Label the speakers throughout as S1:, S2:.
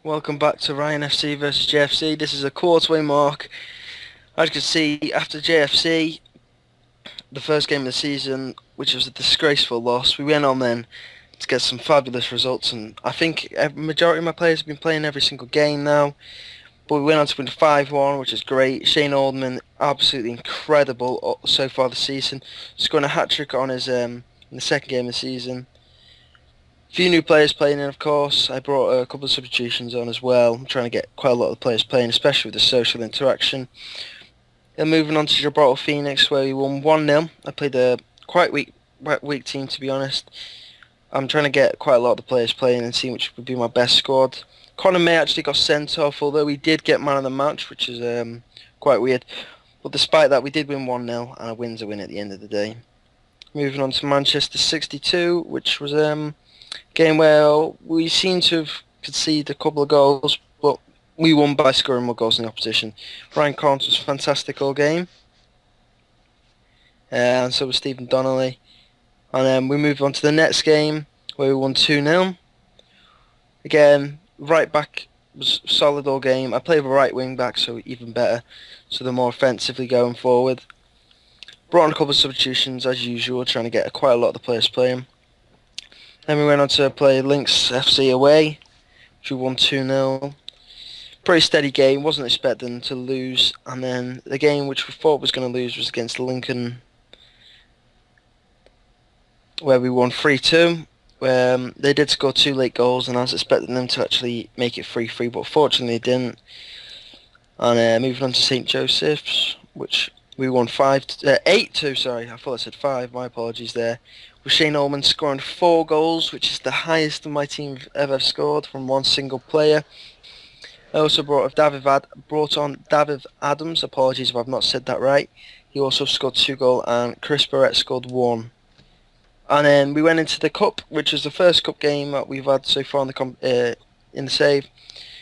S1: Welcome back to Ryan FC versus JFC. This is a quarterway mark. As you can see, after JFC, the first game of the season, which was a disgraceful loss, we went on then to get some fabulous results, and I think a majority of my players have been playing every single game now. But we went on to win 5-1, which is great. Shane Oldman, absolutely incredible so far this season, scoring a hat-trick on his in the second game of the season. Few new players playing in, of course. I brought a couple of substitutions on as well. I'm trying to get quite a lot of the players playing, especially with the social interaction. Then moving on to Gibraltar Phoenix, where we won 1-0. I played a quite weak team, to be honest. I'm trying to get quite a lot of the players playing and see which would be my best squad. Connor May actually got sent off, although we did get man of the match, which is quite weird. But despite that, we did win 1-0, and a win's a win at the end of the day. Moving on to Manchester 62, which was game where we seem to have conceded a couple of goals, but we won by scoring more goals than the opposition. Ryan Carnes was fantastic all game, and so was Stephen Donnelly. And then we moved on to the next game where we won 2-0. Again, right back was solid all game. I played with a right wing back, so even better. So they're more offensively going forward. Brought on a couple of substitutions as usual, trying to get quite a lot of the players playing. Then we went on to play Lynx FC away, which we won 2-0. Pretty steady game, wasn't expecting to lose. And then the game which we thought was going to lose was against Lincoln, where we won 3-2. They did score 2 late goals, and I was expecting them to actually make it 3-3, but fortunately they didn't. And moving on to St. Joseph's, which we won 8-2, sorry, I thought I said 5, my apologies there. With Shane Ullman scoring 4 goals, which is the highest of my team have ever scored from one single player. I also brought on David Adams, apologies if I've not said that right. He also scored 2 goals, and Chris Barrett scored 1. And then we went into the cup, which was the first cup game that we've had so far in the save.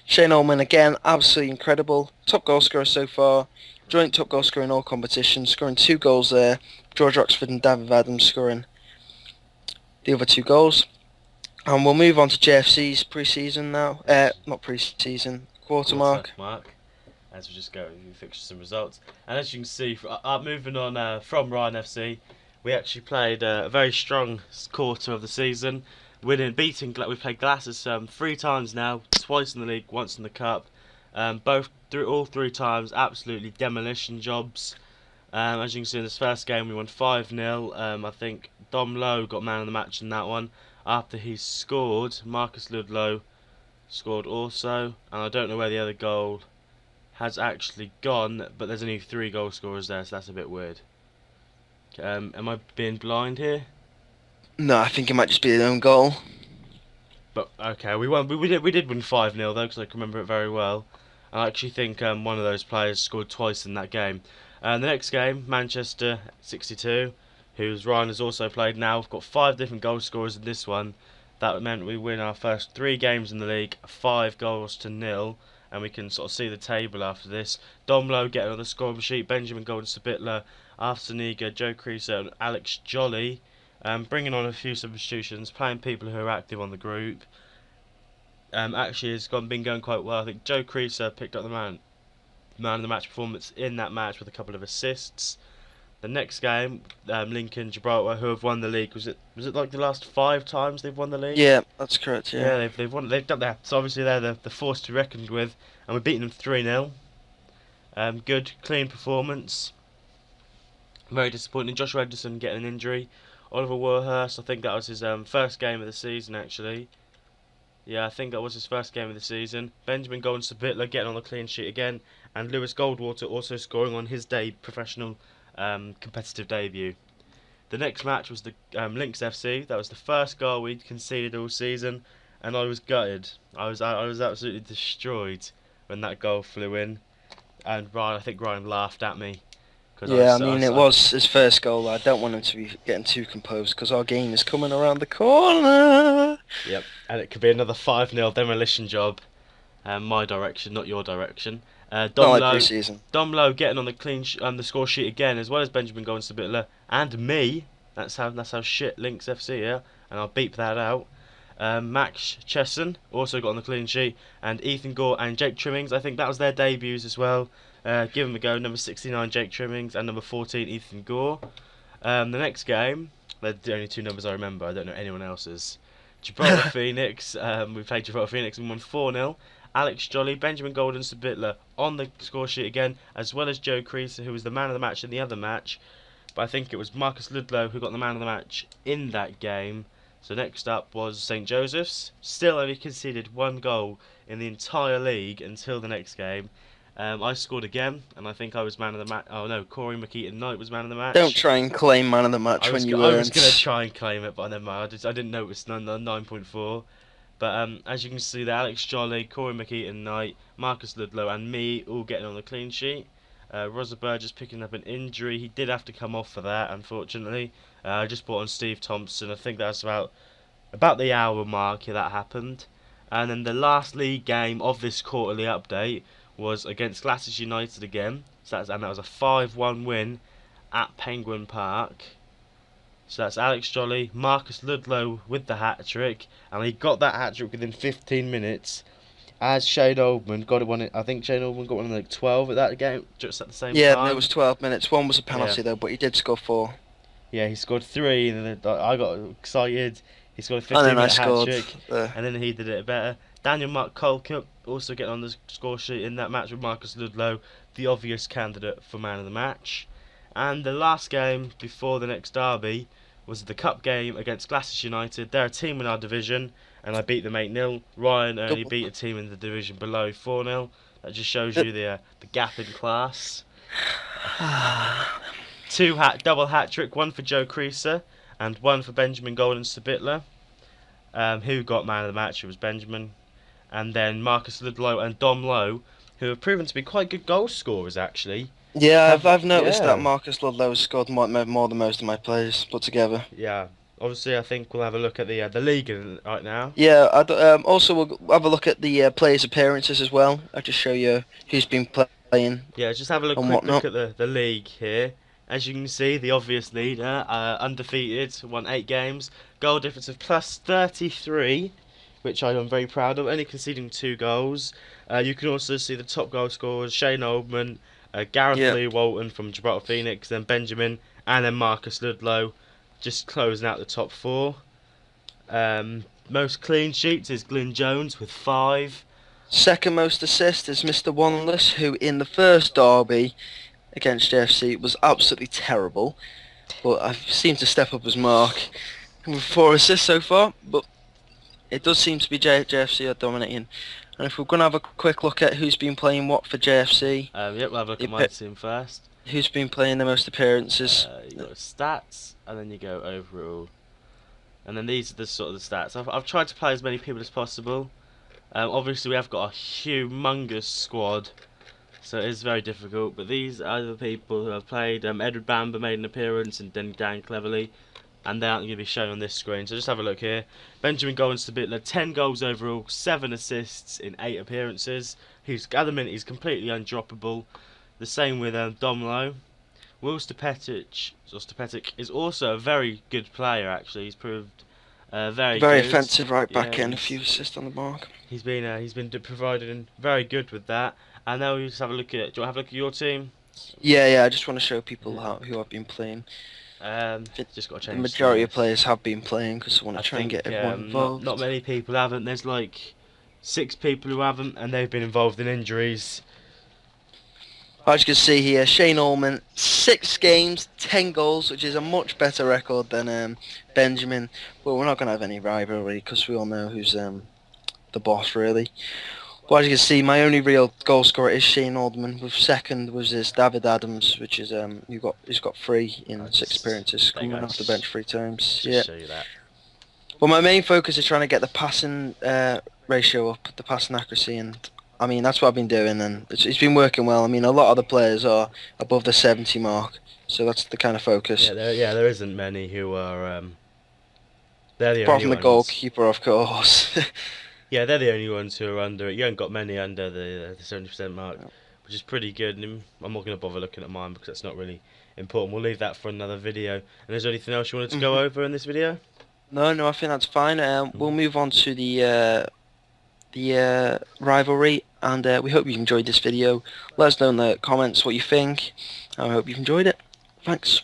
S1: Shane Ullman again, absolutely incredible. Top goal scorer so far. Joint top goal scorer in all competitions, scoring 2 goals there. George Oxford and David Adams scoring the other 2 goals. And we'll move on to JFC's pre-season now. Not pre-season, quarter mark.
S2: As we just go through fixtures and results. And as you can see, moving on from Ryan FC, we actually played a very strong quarter of the season. We played Glasses 3 times now, twice in the league, once in the cup. All 3 times, absolutely demolition jobs. As you can see in this first game, we won 5-0. I think Dom Lowe got man of the match in that one. After he scored, Marcus Ludlow scored also. And I don't know where the other goal has actually gone, but there's only 3 goal scorers there, so that's a bit weird. Am I being blind here?
S1: No, I think it might just be an own goal.
S2: But okay, we won. We did win 5-0 though, because I can remember it very well. I actually think one of those players scored twice in that game. The next game, Manchester 62, whose Ryan has also played now. We've got 5 different goal scorers in this one. That meant we win our first 3 games in the league, 5-0, and we can sort of see the table after this. Dom Lowe getting on the scoring sheet, Benjamin Golden-Sabitler, Arthur Saniga, Joe Creaser and Alex Jolly. Bringing on a few substitutions, playing people who are active on the group. Actually, it's been going quite well. I think Joe Creaser picked up the man of the match performance in that match with a couple of assists. The next game, Lincoln Gibraltar, who have won the league. Was it like the last 5 times they've won the league?
S1: Yeah, that's correct.
S2: Yeah, they've won. They've done that. So obviously they're the force to be reckoned with, and we've beaten them 3-0. Good, clean performance. Very disappointing. Joshua Edison getting an injury. Oliver Warhurst, I think that was his first game of the season actually. Yeah, I think that was his first game of the season. Benjamin Golden-Sabitler getting on the clean sheet again, and Lewis Goldwater also scoring on his professional competitive debut. The next match was the Lynx FC. That was the first goal we'd conceded all season, and I was gutted. I was absolutely destroyed when that goal flew in, and I think Ryan laughed at me.
S1: Yeah, it was his first goal. I don't want him to be getting too composed because our game is coming around the corner.
S2: Yep, and it could be another 5-0 demolition job. My direction, not your direction. Dom Lowe getting on the score sheet again, as well as Benjamin Golden-Sabitler and me. That's how shit Lynx FC, yeah, and I'll beep that out. Max Chesson also got on the clean sheet, and Ethan Gore and Jake Trimmings. I think that was their debuts as well. Give them a go. Number 69 Jake Trimmings and number 14 Ethan Gore. The next game, they're the only two numbers I remember. I don't know anyone else's. Gibraltar Phoenix. We played Gibraltar Phoenix and won 4-0. Alex Jolly, Benjamin Golden Sabitler on the score sheet again, as well as Joe Creaser, who was the man of the match in the other match. But I think it was Marcus Ludlow who got the man of the match in that game. So next up was St. Joseph's. Still only conceded 1 goal in the entire league until the next game. I scored again, and I think I was man of the match. Oh no, Corey McKeaton Knight was man of the match.
S1: Don't try and claim man of the match when you weren't.
S2: I was going to try and claim it, but never mind. I didn't know it was 9.4. But as you can see there, Alex Jolly, Corey McKeaton Knight, Marcus Ludlow and me all getting on the clean sheet. Rosa Burgess picking up an injury. He did have to come off for that, unfortunately. I just brought on Steve Thompson. I think that's about the hour mark here that happened. And then the last league game of this quarterly update was against Glasses United again. So that was a 5-1 win at Penguin Park. So that's Alex Jolly, Marcus Ludlow with the hat-trick, and he got that hat-trick within 15 minutes. As Shane Oldman got one, I think Shane Oldman got one in like 12 at that game, just at the same time.
S1: Yeah, it was 12 minutes. One was a penalty though, but he did score 4.
S2: Yeah, he scored 3, and then I got excited. He scored a 15-minute hat-trick, and then he did it better. Daniel Mark Colcup also getting on the score sheet in that match with Marcus Ludlow, the obvious candidate for man of the match. And the last game before the next derby was the cup game against Glasses United. They're a team in our division, and I beat them 8-0. Ryan only beat a team in the division below 4-0. That just shows you the gap in class. Double hat-trick, one for Joe Creaser and one for Benjamin Golden Sabitler. Who got man of the match? It was Benjamin. And then Marcus Ludlow and Dom Lowe, who have proven to be quite good goal scorers actually.
S1: Yeah, I've noticed that Marcus Ludlow has scored more than most of my players put together.
S2: Yeah, obviously I think we'll have a look at the league right now.
S1: Yeah, also we'll have a look at the players' appearances as well. I'll just show you who's been playing.
S2: Yeah, just have a quick look at the league here. As you can see, the obvious leader, undefeated, won 8 games, goal difference of plus 33, which I'm very proud of, only conceding 2 goals. You can also see the top goal scorers, Shane Oldman, Gareth Lee Walton from Gibraltar Phoenix, then Benjamin, and then Marcus Ludlow, just closing out the top 4. Most clean sheets is Glyn Jones with 5.
S1: Second most assists is Mr. Wanless, who in the first derby against JFC was absolutely terrible, but I seem to step up his mark with 4 assists so far. But it does seem to be JFC are dominating. And if we're going to have a quick look at who's been playing what for JFC,
S2: we'll have a look at my team first.
S1: Who's been playing the most appearances?
S2: You got stats, and then you go overall, and then these are the sort of the stats. I've tried to play as many people as possible. Obviously, we have got a humongous squad, so it is very difficult. But these are the people who have played. Edward Bamber made an appearance, and then Dan Cleverly, and they aren't going to be shown on this screen. So just have a look here. Benjamin Golden Sabitler, 10 goals overall, 7 assists in 8 appearances. At the minute he's completely undroppable. The same with Dom Lowe. Will Stepetic is also a very good player actually. He's proved very good.
S1: Offensive right back end, a few assists on the mark.
S2: He's been providing very good with that. And now we just have a look at. Do you want to have a look at your team?
S1: Yeah. I just want to show people who have been playing.
S2: Just got to change.
S1: The majority of players have been playing because I want to try and get everyone involved.
S2: Not many people haven't. There's like 6 people who haven't, and they've been involved in injuries.
S1: As you can see here, Shane Allman, 6 games, 10 goals, which is a much better record than Benjamin. But we're not going to have any rivalry because we all know who's the boss, really. But as you can see, my only real goal scorer is Shane Oldman. With second was this David Adams, which is he's got 3 in 6 appearances, coming off the bench 3 times.
S2: Just show you that.
S1: Well, my main focus is trying to get the passing ratio up, the passing accuracy, and I mean that's what I've been doing, and it's been working well. I mean, a lot of the players are above the 70 mark, so that's the kind of focus.
S2: Yeah, there isn't many who are. They're the
S1: apart
S2: only
S1: from the goalkeeper, of course.
S2: Yeah, they're the only ones who are under it. You haven't got many under the 70% mark, which is pretty good. And I'm not going to bother looking at mine because that's not really important. We'll leave that for another video. And is there anything else you wanted to go over in this video?
S1: No, I think that's fine. We'll move on to the rivalry, and we hope you enjoyed this video. Let us know in the comments what you think. I hope you've enjoyed it. Thanks.